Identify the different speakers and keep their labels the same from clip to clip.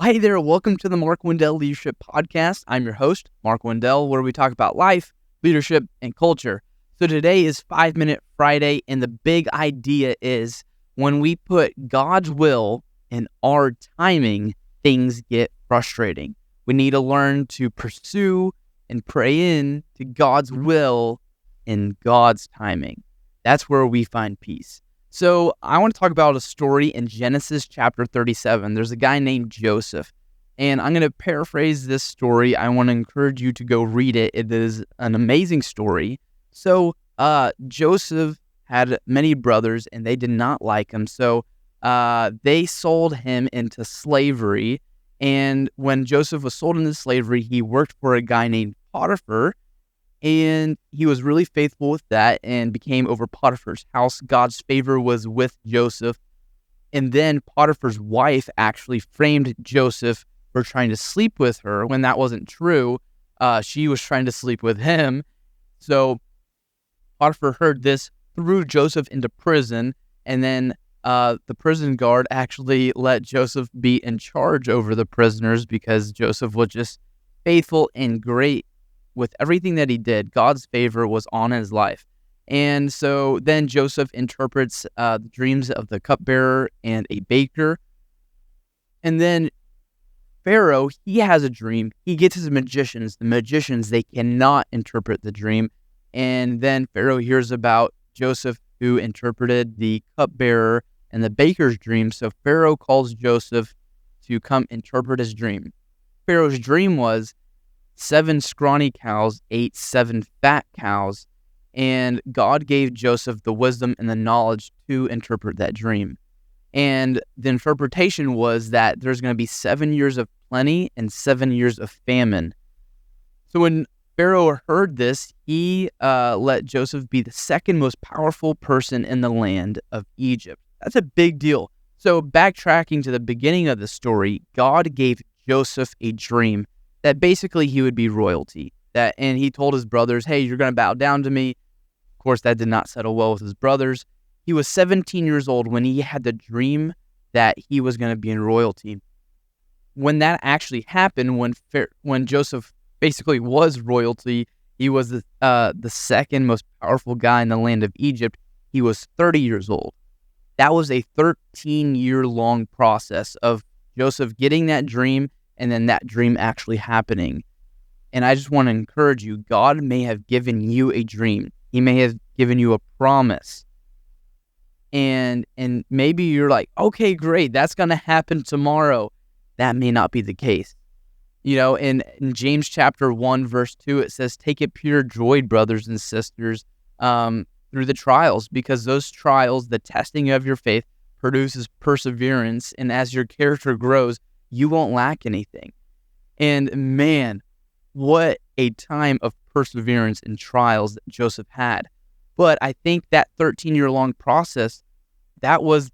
Speaker 1: Hi there, welcome to the Mark Wendell Leadership Podcast. I'm your host, Mark Wendell, where we talk about life, leadership, and culture. So today is 5 Minute Friday, and the big idea is when we put God's will in our timing, things get frustrating. We need to learn to pursue and pray in to God's will in God's timing. That's where we find peace. So I want to talk about a story in Genesis chapter 37. There's a guy named Joseph, and I'm going to paraphrase this story. I want to encourage you to go read it. It is an amazing story. So Joseph had many brothers, and they did not like him. So they sold him into slavery. And when Joseph was sold into slavery, he worked for a guy named Potiphar. And he was really faithful with that and became over Potiphar's house. God's favor was with Joseph. And then Potiphar's wife actually framed Joseph for trying to sleep with her when that wasn't true. She was trying to sleep with him. So Potiphar heard this, threw Joseph into prison, and then the prison guard actually let Joseph be in charge over the prisoners because Joseph was just faithful and great with everything that he did. God's favor was on his life. And so then Joseph interprets the dreams of the cupbearer and a baker. And then Pharaoh, he has a dream. He gets his magicians. The magicians, they cannot interpret the dream. And then Pharaoh hears about Joseph, who interpreted the cupbearer and the baker's dream. So Pharaoh calls Joseph to come interpret his dream. Pharaoh's dream was 7 scrawny cows ate 7 fat cows, and God gave Joseph the wisdom and the knowledge to interpret that dream. And the interpretation was that there's going to be 7 years of plenty and 7 years of famine. So when Pharaoh heard this, he let Joseph be the second most powerful person in the land of Egypt. That's a big deal. So backtracking to the beginning of the story, God gave Joseph a dream that basically he would be royalty. And he told his brothers, hey, you're going to bow down to me. Of course, that did not settle well with his brothers. He was 17 years old when he had the dream that he was going to be in royalty. When that actually happened, when Joseph basically was royalty, he was the second most powerful guy in the land of Egypt. He was 30 years old. That was a 13-year-long process of Joseph getting that dream and then that dream actually happening. And I just want to encourage you, God may have given you a dream. He may have given you a promise. And maybe you're like, okay, great, that's going to happen tomorrow. That may not be the case. You know, in James chapter 1, verse 2, it says, take it pure joy, brothers and sisters, through the trials, because those trials, the testing of your faith, produces perseverance. And as your character grows, you won't lack anything. And man, what a time of perseverance and trials that Joseph had. But I think that 13-year-long process, that was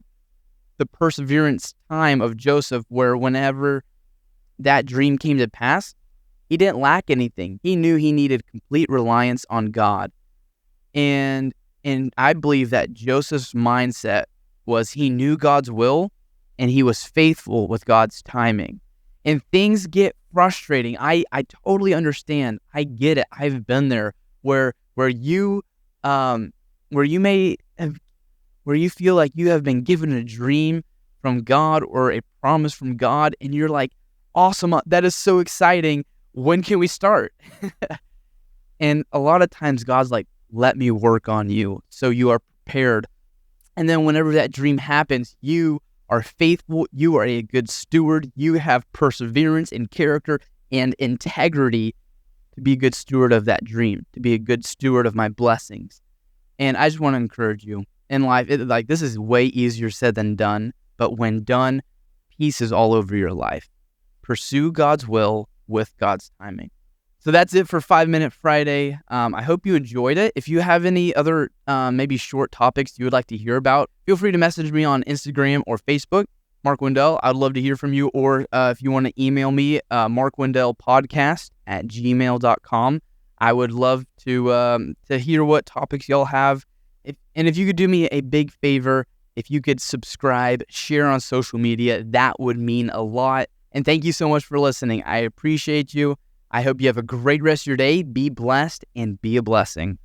Speaker 1: the perseverance time of Joseph, where whenever that dream came to pass, he didn't lack anything. He knew he needed complete reliance on God. And I believe that Joseph's mindset was he knew God's will, and he was faithful with God's timing. And things get frustrating. I totally understand. I get it. I've been there where you feel like you have been given a dream from God or a promise from God, and you're like, awesome, that is so exciting. When can we start? And a lot of times God's like, let me work on you so you are prepared. And then whenever that dream happens, you are faithful, you are a good steward, you have perseverance and character and integrity to be a good steward of that dream, to be a good steward of my blessings. And I just want to encourage you in life, this is way easier said than done, but when done, peace is all over your life. Pursue God's will with God's timing. So that's it for 5 Minute Friday. I hope you enjoyed it. If you have any other maybe short topics you would like to hear about, feel free to message me on Instagram or Facebook, Mark Wendell. I'd love to hear from you. Or if you want to email me, markwendellpodcast@gmail.com. I would love to hear what topics y'all have. If you could do me a big favor, if you could subscribe, share on social media, that would mean a lot. And thank you so much for listening. I appreciate you. I hope you have a great rest of your day. Be blessed and be a blessing.